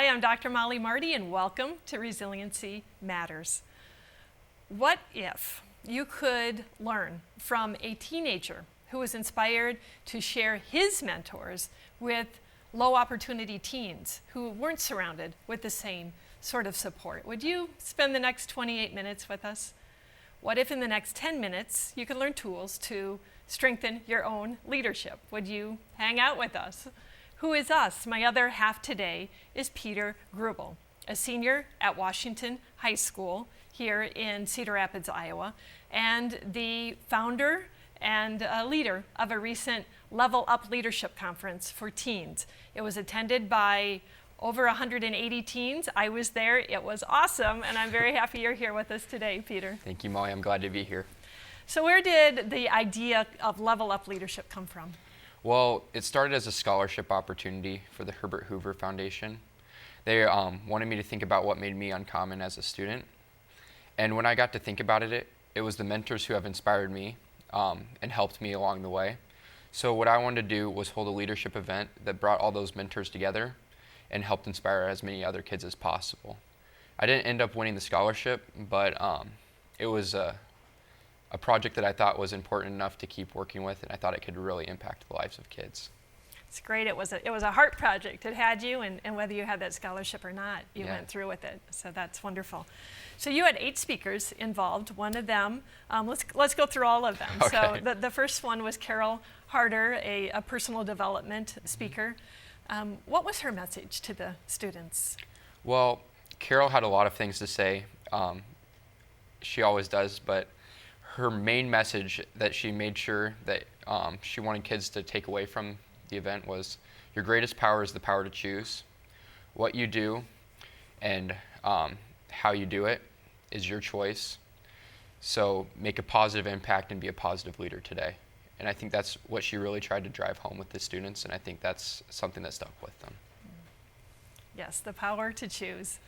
Hi, I'm Dr. Mollie Marti, and welcome to Resiliency Matters. What if you could learn from a teenager who was inspired to share his mentors with low opportunity teens who weren't surrounded with the same sort of support? Would you spend the next 28 minutes with us? What if in the next 10 minutes you could learn tools to strengthen your own leadership? Would you hang out with us? Who is us? My other half today is Peter Greubel, a senior at Washington High School here in Cedar Rapids, Iowa, and the founder and leader of a recent Level Up Leadership Conference for teens. It was attended by over 180 teens. I was there. It was awesome, and I'm very happy you're here with us today, Peter. Thank you, Molly. I'm glad to be here. So where did the idea of Level Up Leadership come from? Well, it started as a scholarship opportunity for the Herbert Hoover Foundation. They wanted me to think about what made me uncommon as a student. And when I got to think about it, it was the mentors who have inspired me and helped me along the way. So what I wanted to do was hold a leadership event that brought all those mentors together and helped inspire as many other kids as possible. I didn't end up winning the scholarship, but it was a project that I thought was important enough to keep working with, and I thought it could really impact the lives of kids. It's great. It was a heart project. It had you, and whether you had that scholarship or not, you went through with it. So that's wonderful. So you had 8 speakers involved. One of them, let's go through all of them. Okay. So the first one was Carole Harder, a personal development speaker. What was her message to the students? Well, Carole had a lot of things to say. She always does, but her main message that she made sure that she wanted kids to take away from the event was, your greatest power is the power to choose. What you do and how you do it is your choice. So make a positive impact and be a positive leader today. And I think that's what she really tried to drive home with the students, and I think that's something that stuck with them. Yes, the power to choose.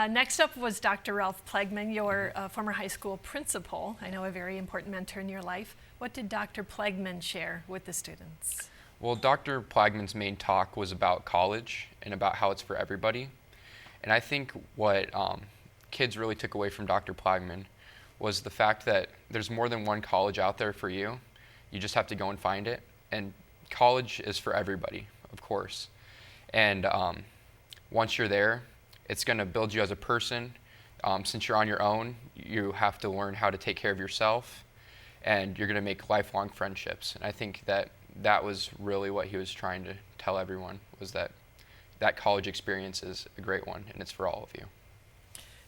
Next up was Dr. Ralph Pegman, your former high school principal. I know a very important mentor in your life. What did Dr. Pegman share with the students? Well, Dr. Pegman's main talk was about college and about how it's for everybody. And I think what kids really took away from Dr. Pegman was the fact that there's more than one college out there for you. You just have to go and find it. And college is for everybody, of course. And once you're there, it's going to build you as a person. Since you're on your own, you have to learn how to take care of yourself, and you're going to make lifelong friendships. And I think that was really what he was trying to tell everyone, was that college experience is a great one, and it's for all of you.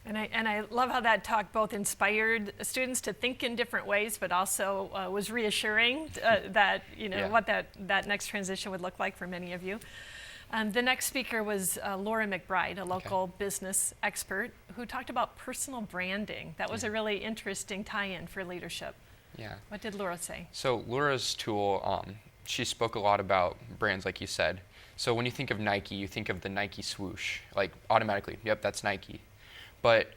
And I love how that talk both inspired students to think in different ways, but also was reassuring that what that next transition would look like for many of you. The next speaker was Laura McBride, a local business expert, who talked about personal branding. That was a really interesting tie-in for leadership. Yeah. What did Laura say? So Laura's tool, she spoke a lot about brands, like you said. So when you think of Nike, you think of the Nike swoosh, like automatically, yep, that's Nike. But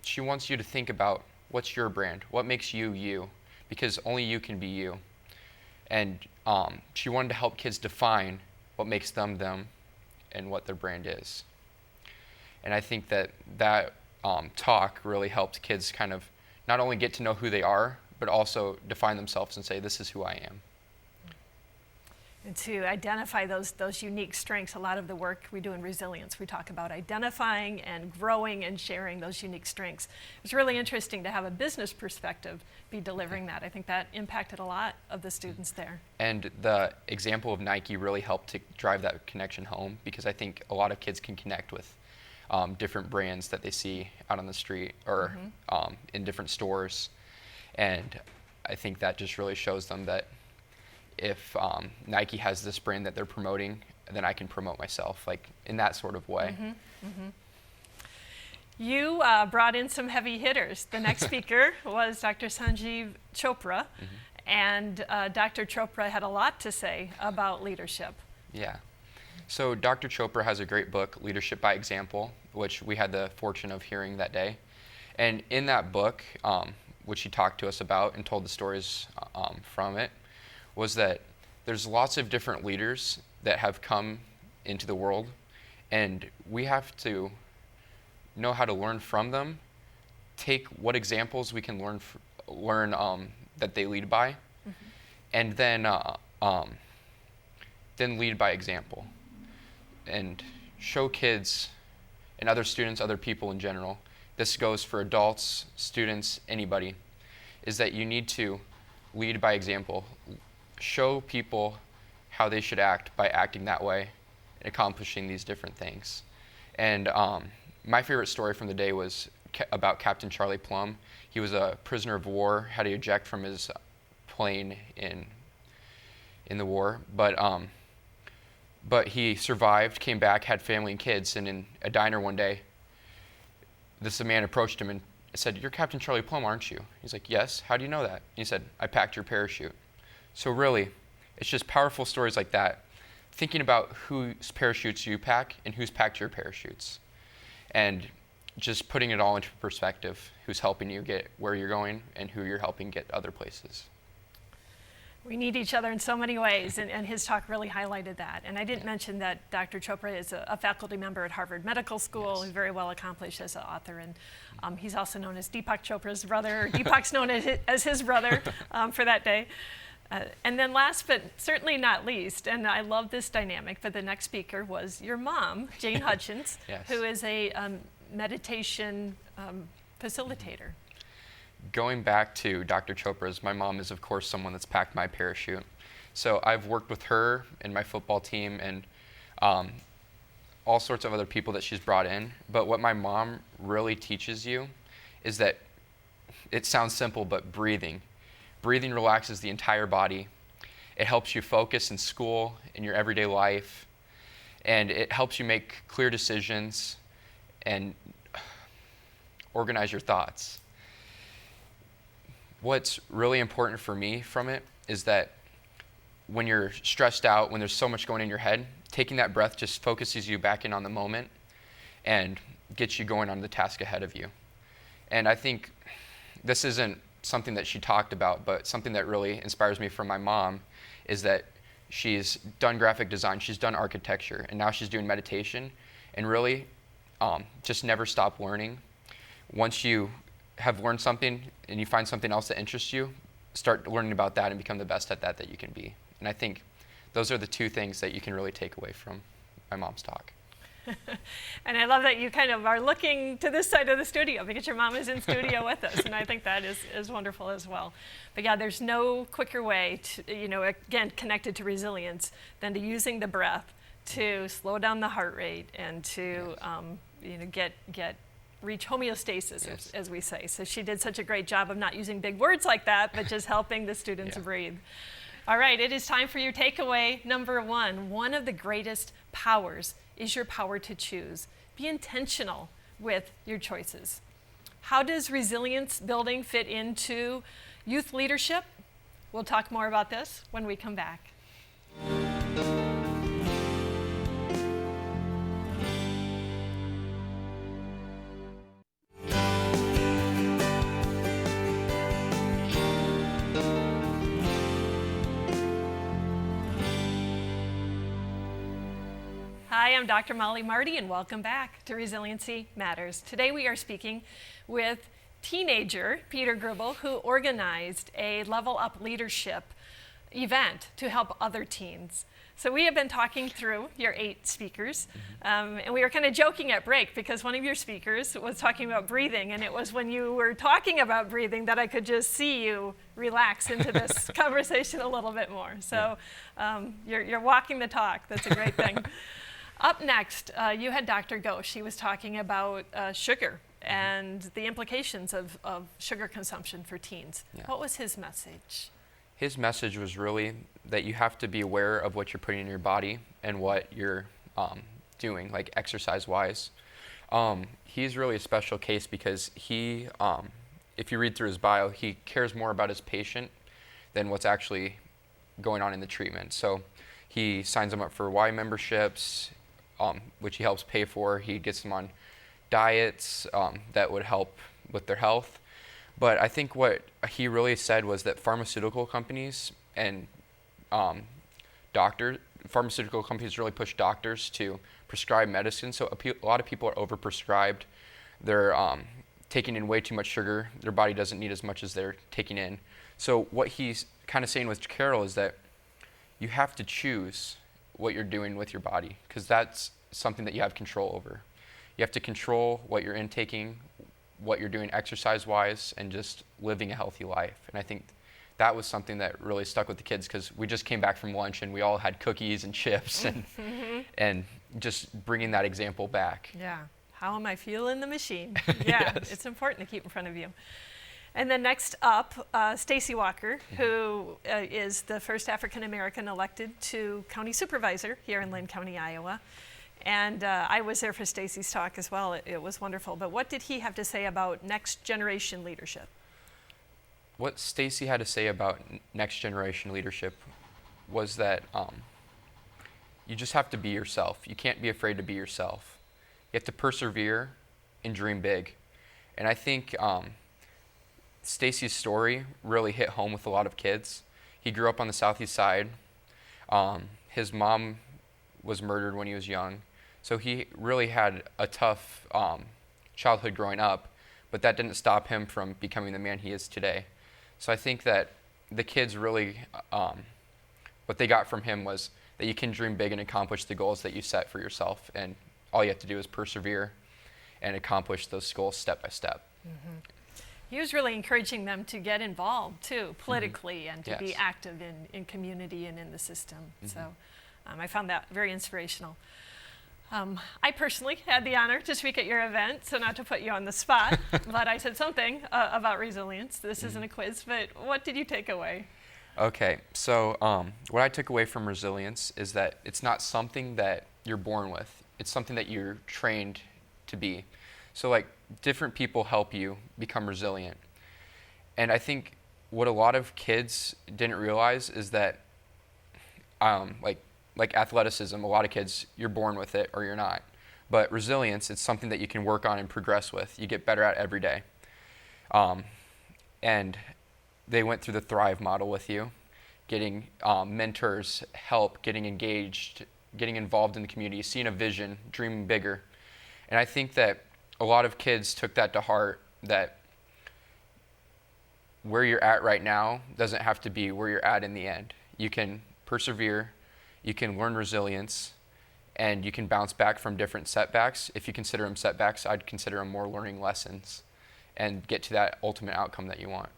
she wants you to think about, what's your brand? What makes you you? Because only you can be you. And she wanted to help kids define what makes them them and what their brand is. And I think that talk really helped kids kind of not only get to know who they are, but also define themselves and say, this is who I am. And to identify those unique strengths. A lot of the work we do in Resilience, we talk about identifying and growing and sharing those unique strengths. It's really interesting to have a business perspective be delivering that. I think that impacted a lot of the students there. And the example of Nike really helped to drive that connection home, because I think a lot of kids can connect with different brands that they see out on the street or in different stores. And I think that just really shows them that if Nike has this brand that they're promoting, then I can promote myself, like in that sort of way. You brought in some heavy hitters. The next speaker was Dr. Chopra, and Dr. Chopra had a lot to say about leadership. Yeah. So Dr. Chopra has a great book, Leadership by Example, which we had the fortune of hearing that day. And in that book, which he talked to us about and told the stories from it, was that there's lots of different leaders that have come into the world, And we have to know how to learn from them, take what examples we can learn that they lead by, and then lead by example, and show kids and other students, other people in general. This goes for adults, students, anybody, is that you need to lead by example. Show people how they should act by acting that way and accomplishing these different things. And my favorite story from the day was about Captain Charlie Plum. He was a prisoner of war, had to eject from his plane in the war, but he survived, came back, had family and kids, and in a diner one day, this man approached him and said, "You're Captain Charlie Plum, aren't you?" He's like, "Yes, how do you know that?" He said, "I packed your parachute." So really, it's just powerful stories like that, thinking about whose parachutes you pack and who's packed your parachutes, and just putting it all into perspective, who's helping you get where you're going and who you're helping get other places. We need each other in so many ways, and his talk really highlighted that. And I didn't mention that Dr. Chopra is a faculty member at Harvard Medical School, who's very well accomplished as an author, and he's also known as Deepak Chopra's brother, or Deepak's known as his brother for that day. And then last but certainly not least, and I love this dynamic, but the next speaker was your mom, Jane Hutchins, who is a meditation facilitator. Going back to Dr. Chopra's, my mom is, of course, someone that's packed my parachute. So I've worked with her and my football team and all sorts of other people that she's brought in. But what my mom really teaches you is that, it sounds simple, but breathing. Breathing relaxes the entire body. It helps you focus in school, in your everyday life, and it helps you make clear decisions and organize your thoughts. What's really important for me from it is that when you're stressed out, when there's so much going in your head, taking that breath just focuses you back in on the moment and gets you going on the task ahead of you. And I think this isn't something that she talked about, but something that really inspires me from my mom is that she's done graphic design, she's done architecture, and now she's doing meditation, and really just never stop learning. Once you have learned something and you find something else that interests you, start learning about that and become the best at that you can be. And I think those are the two things that you can really take away from my mom's talk. And I love that you kind of are looking to this side of the studio because your mom is in studio with us, and I think that is wonderful as well. But yeah, there's no quicker way to, again, connected to resilience than to using the breath to slow down the heart rate and to, reach homeostasis, as we say. So she did such a great job of not using big words like that, but just helping the students breathe. All right, it is time for your takeaway number one. One of the greatest powers is your power to choose. Be intentional with your choices. How does resilience building fit into youth leadership? We'll talk more about this when we come back. Hi, I'm Dr. Mollie Marti, and welcome back to Resiliency Matters. Today we are speaking with teenager Peter Greubel, who organized a Level Up Leadership event to help other teens. So we have been talking through your 8 speakers, and we were kind of joking at break because one of your speakers was talking about breathing, and it was when you were talking about breathing that I could just see you relax into this conversation a little bit more. So you're walking the talk. That's a great thing. Up next, you had Dr. Ghosh. She was talking about sugar and the implications of sugar consumption for teens. Yeah. What was his message? His message was really that you have to be aware of what you're putting in your body and what you're doing, like exercise-wise. He's really a special case because he, if you read through his bio, he cares more about his patient than what's actually going on in the treatment. So he signs them up for Y memberships, which he helps pay for. He gets them on diets that would help with their health. But I think what he really said was that pharmaceutical companies and pharmaceutical companies really push doctors to prescribed medicine. So a lot of people are overprescribed. They're taking in way too much sugar. Their body doesn't need as much as they're taking in. So what he's kind of saying with Carole is that you have to choose what you're doing with your body, because that's something that you have control over. You have to control what you're intaking, what you're doing exercise-wise, and just living a healthy life. And I think that was something that really stuck with the kids, because we just came back from lunch and we all had cookies and chips and just bringing that example back. Yeah. How am I fueling the machine? Yes. It's important to keep in front of you. And then next up, Stacey Walker, who is the first African-American elected to county supervisor here in Lynn County, Iowa. And I was there for Stacey's talk as well. It was wonderful. But what did he have to say about next generation leadership? What Stacey had to say about next generation leadership was that you just have to be yourself. You can't be afraid to be yourself. You have to persevere and dream big. And I think Stacey's story really hit home with a lot of kids. He grew up on the southeast side. His mom was murdered when he was young. So he really had a tough childhood growing up, but that didn't stop him from becoming the man he is today. So I think that the kids really, what they got from him was that you can dream big and accomplish the goals that you set for yourself, and all you have to do is persevere and accomplish those goals step by step. Mm-hmm. He was really encouraging them to get involved too, politically, and to Yes. be active in community and in the system. So I found that very inspirational. I personally had the honor to speak at your event, so not to put you on the spot, but I said something about resilience. This isn't a quiz, but what did you take away? Okay, so what I took away from resilience is that it's not something that you're born with. It's something that you're trained to be. So like different people help you become resilient. And I think what a lot of kids didn't realize is that like athleticism, a lot of kids, you're born with it or you're not. But resilience, it's something that you can work on and progress with. You get better at every day. And they went through the Thrive model with you, getting mentors, help, getting engaged, getting involved in the community, seeing a vision, dreaming bigger. And I think that a lot of kids took that to heart, that where you're at right now doesn't have to be where you're at in the end. You can persevere, you can learn resilience, and you can bounce back from different setbacks. If you consider them setbacks, I'd consider them more learning lessons and get to that ultimate outcome that you want.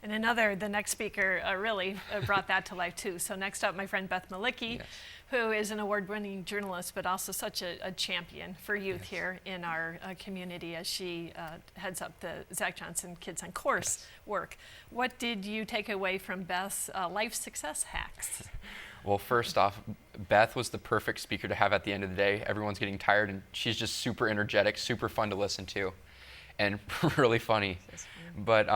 And the next speaker really brought that to life too. So next up, my friend Beth Maliki, Yes. who is an award-winning journalist, but also such a champion for youth Yes. here in our community as she heads up the Zach Johnson Kids on Course work. What did you take away from Beth's life success hacks? Well, first off, Beth was the perfect speaker to have at the end of the day. Everyone's getting tired, and she's just super energetic, super fun to listen to, and really funny. But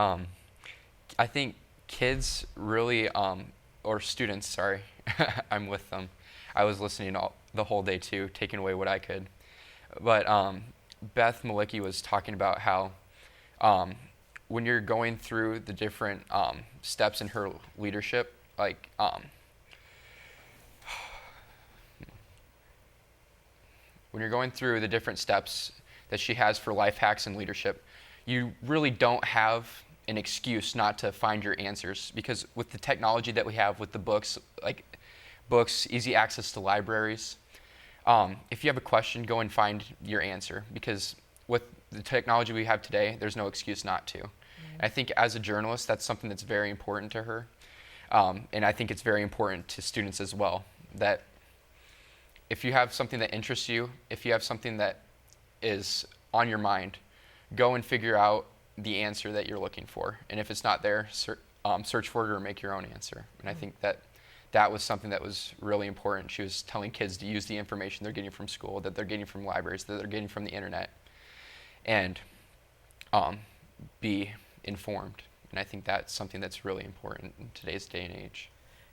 I think kids really, or students, sorry, I'm with them. I was listening the whole day too, taking away what I could. But Beth Maliki was talking about how when you're going through the different steps in her leadership, like when you're going through the different steps that she has for life hacks and leadership, you really don't have an excuse not to find your answers, because with the technology that we have with the books, easy access to libraries, if you have a question, go and find your answer, because with the technology we have today, there's no excuse not to. And I think as a journalist, that's something that's very important to her. And I think it's very important to students as well, that if you have something that interests you, if you have something that is on your mind, go and figure out the answer that you're looking for. And if it's not there, search for it or make your own answer. And I think that was something that was really important. She was telling kids to use the information they're getting from school, that they're getting from libraries, that they're getting from the internet, and be informed. And I think that's something that's really important in today's day and age.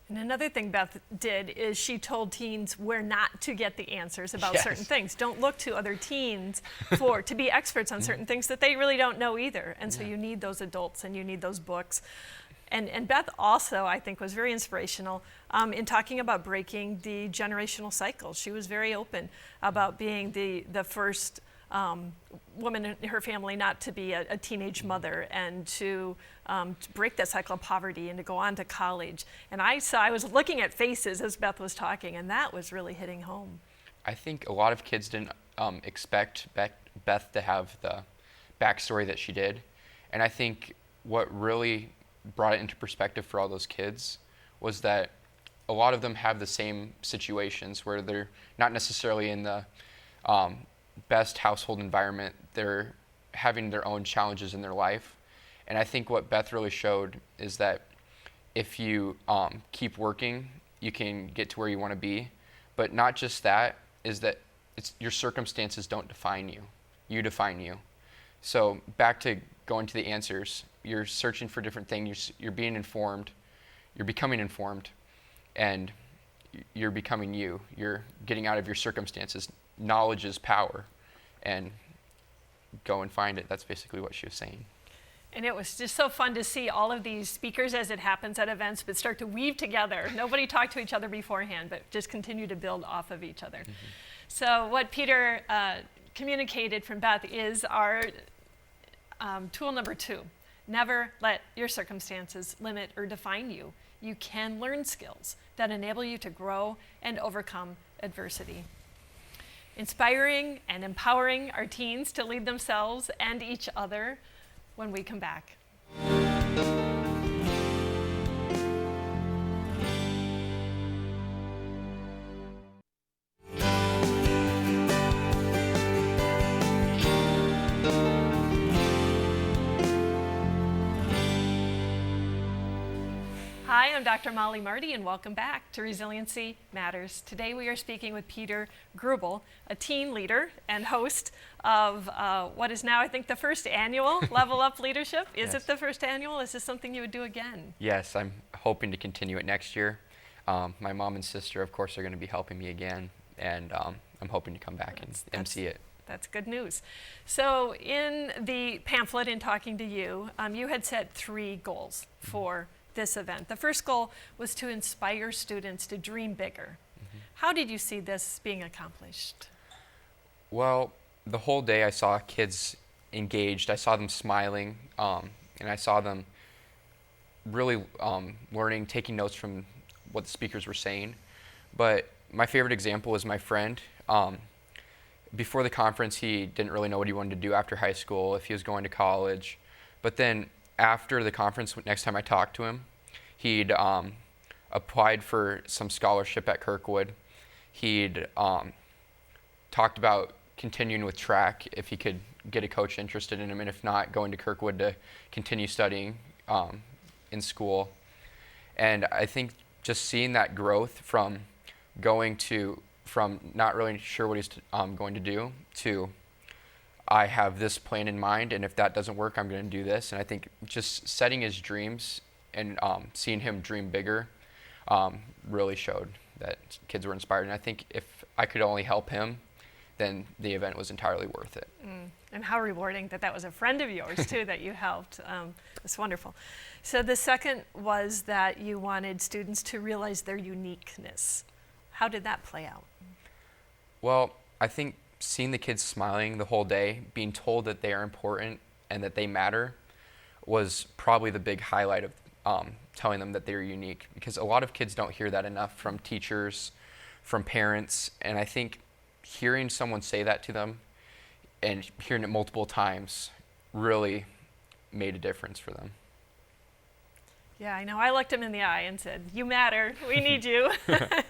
And another thing Beth did is she told teens where not to get the answers about Yes. certain things. Don't look to other teens to be experts on certain things that they really don't know either. And so you need those adults and you need those books. And Beth also, I think, was very inspirational in talking about breaking the generational cycle. She was very open about being the first woman in her family not to be a teenage mother, and to break that cycle of poverty and to go on to college. And I was looking at faces as Beth was talking, and that was really hitting home. I think a lot of kids didn't expect Beth to have the backstory that she did. And I think what really brought it into perspective for all those kids was that a lot of them have the same situations where they're not necessarily in the best household environment. They're having their own challenges in their life. And I think what Beth really showed is that if you keep working, you can get to where you want to be. But not just that, is that your circumstances don't define you. You define you. So back to going to the answers, you're searching for different things, you're being informed, you're becoming informed, and you're becoming you. You're getting out of your circumstances. Knowledge is power, and go and find it. That's basically what she was saying. And it was just so fun to see all of these speakers, as it happens at events, but start to weave together. Nobody talked to each other beforehand, but just continue to build off of each other. So what Peter communicated from Beth is our tool number 2. Never let your circumstances limit or define you. You can learn skills that enable you to grow and overcome adversity. Inspiring and empowering our teens to lead themselves and each other when we come back. Hi, I'm Dr. Mollie Marti, and welcome back to Resiliency Matters. Today we are speaking with Peter Greubel, a teen leader and host of what is now, I think, the first annual Level Up Leadership. Is Yes. it the first annual? Is this something you would do again? Yes, I'm hoping to continue it next year. My mom and sister, of course, are going to be helping me again, and I'm hoping to come back and MC it. That's good news. So in the pamphlet, in talking to you, you had set 3 goals for this event. The first goal was to inspire students to dream bigger. How did you see this being accomplished? Well, the whole day I saw kids engaged. I saw them smiling, and I saw them really learning, taking notes from what the speakers were saying. But my favorite example was my friend. Before the conference, he didn't really know what he wanted to do after high school, if he was going to college. But then after the conference, next time I talked to him, he'd applied for some scholarship at Kirkwood. He'd talked about continuing with track if he could get a coach interested in him, and if not, going to Kirkwood to continue studying in school. And I think just seeing that growth from not really sure what he's going to do to I have this plan in mind, and if that doesn't work, I'm going to do this. And I think just setting his dreams and seeing him dream bigger really showed that kids were inspired. And I think if I could only help him, then the event was entirely worth it. And how rewarding that was a friend of yours, too, that you helped. It's wonderful. So the second was that you wanted students to realize their uniqueness. How did that play out? Well, I think seeing the kids smiling the whole day, being told that they are important and that they matter, was probably the big highlight of telling them that they're unique, because a lot of kids don't hear that enough from teachers, from parents, and I think hearing someone say that to them and hearing it multiple times really made a difference for them. Yeah, I know. I looked him in the eye and said, "You matter. We need you,"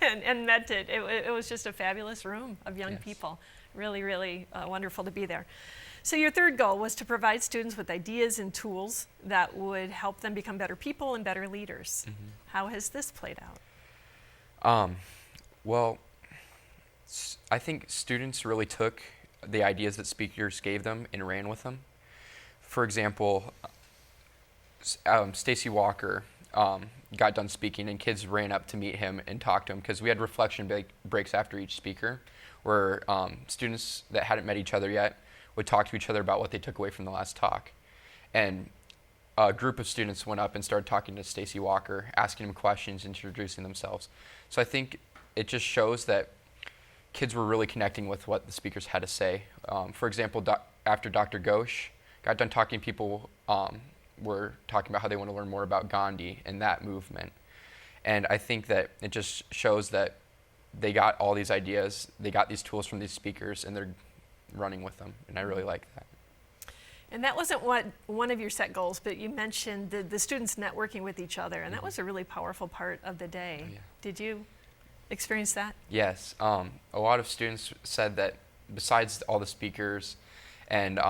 and meant it. It was just a fabulous room of young Yes. people. Really, really wonderful to be there. So your third goal was to provide students with ideas and tools that would help them become better people and better leaders. How has this played out? Well, I think students really took the ideas that speakers gave them and ran with them. For example, Stacey Walker got done speaking, and kids ran up to meet him and talk to him, because we had reflection breaks after each speaker, where students that hadn't met each other yet would talk to each other about what they took away from the last talk. And a group of students went up and started talking to Stacey Walker, asking them questions, introducing themselves. So I think it just shows that kids were really connecting with what the speakers had to say. For example, after Dr. Ghosh got done talking, people were talking about how they want to learn more about Gandhi and that movement. And I think that it just shows that they got all these ideas, they got these tools from these speakers, and they're running with them, and I really like that. And that wasn't one of your set goals, but you mentioned the students networking with each other, and that was a really powerful part of the day. Oh, yeah. Did you experience that? Yes. A lot of students said that besides all the speakers and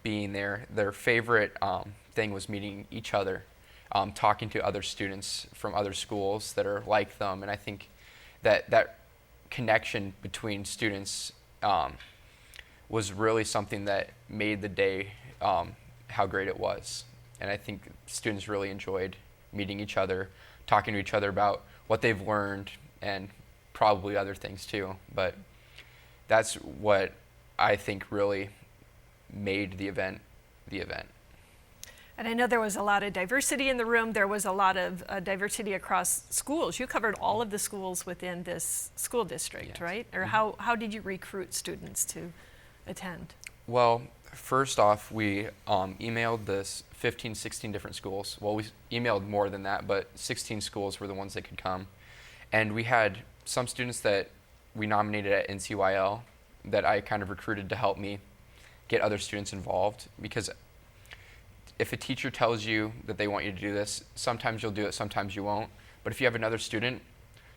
being there, their favorite thing was meeting each other, talking to other students from other schools that are like them, and I think that connection between students was really something that made the day how great it was. And I think students really enjoyed meeting each other, talking to each other about what they've learned, and probably other things too. But that's what I think really made the event the event. And I know there was a lot of diversity in the room. There was a lot of diversity across schools. You covered all of the schools within this school district, Yes. right? Or how did you recruit students to attend? Well, first off, we emailed this 15, 16 different schools. Well, we emailed more than that, but 16 schools were the ones that could come. And we had some students that we nominated at NCYL that I kind of recruited to help me get other students involved, because if a teacher tells you that they want you to do this, sometimes you'll do it, sometimes you won't. But if you have another student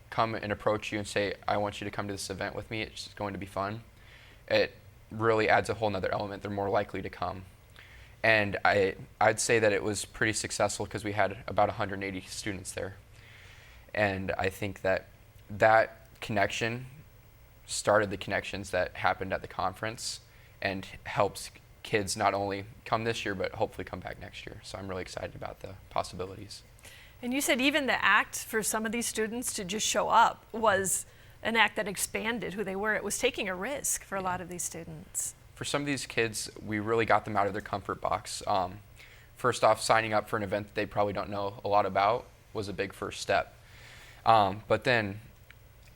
come and approach you and say, I want you to come to this event with me, it's going to be fun, it really adds a whole nother element. They're more likely to come. And I'd say that it was pretty successful because we had about 180 students there. And I think that connection started the connections that happened at the conference and helps kids not only come this year, but hopefully come back next year. So I'm really excited about the possibilities. And you said even the act for some of these students to just show up was an act that expanded who they were. It was taking a risk for a lot of these students. For some of these kids, we really got them out of their comfort box. First off, signing up for an event that they probably don't know a lot about was a big first step. But then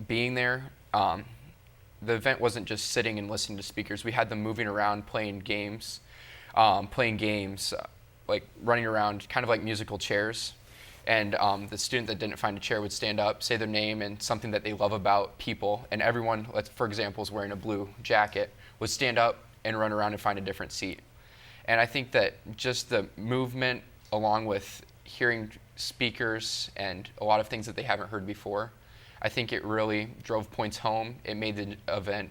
being there, the event wasn't just sitting and listening to speakers. We had them moving around, playing games, like running around, kind of like musical chairs. And the student that didn't find a chair would stand up, say their name and something that they love about people. And everyone, for example, is wearing a blue jacket, would stand up and run around and find a different seat. And I think that just the movement, along with hearing speakers and a lot of things that they haven't heard before, I think it really drove points home. It made the event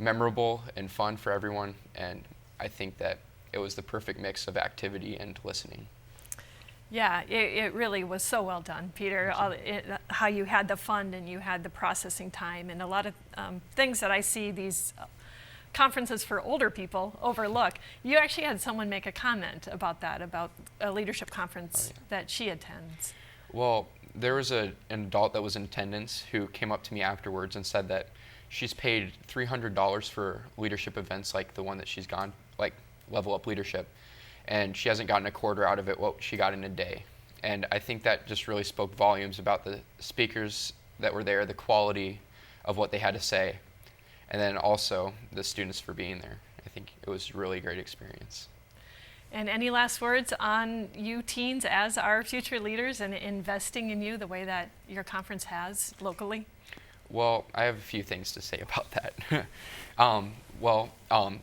memorable and fun for everyone, and I think that it was the perfect mix of activity and listening. Yeah, it really was so well done, Peter. How you had the fun and you had the processing time, and a lot of things that I see these conferences for older people overlook. You actually had someone make a comment about that, about a leadership conference that she attends. Well, there was an adult that was in attendance who came up to me afterwards and said that she's paid $300 for leadership events like the one that she's gone, like Level Up Leadership, and she hasn't gotten a quarter out of it what she got in a day. And I think that just really spoke volumes about the speakers that were there, the quality of what they had to say, and then also the students for being there. I think it was really a great experience. And any last words on you teens as our future leaders and investing in you the way that your conference has locally? Well, I have a few things to say about that.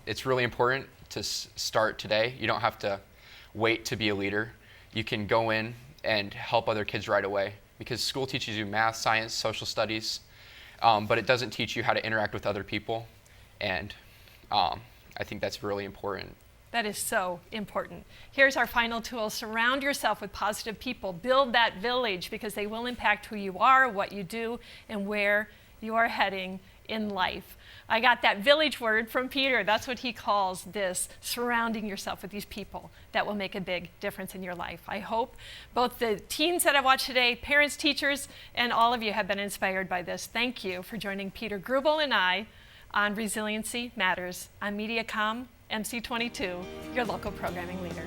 It's really important to start today. You don't have to wait to be a leader. You can go in and help other kids right away, because school teaches you math, science, social studies, but it doesn't teach you how to interact with other people, and I think that's really important. That is so important. Here's our final tool. Surround yourself with positive people. Build that village, because they will impact who you are, what you do, and where you are heading in life. I got that village word from Peter. That's what he calls this, surrounding yourself with these people that will make a big difference in your life. I hope both the teens that I've watched today, parents, teachers, and all of you have been inspired by this. Thank you for joining Peter Greubel and I on Resiliency Matters on MediaCom MC22, your local programming leader.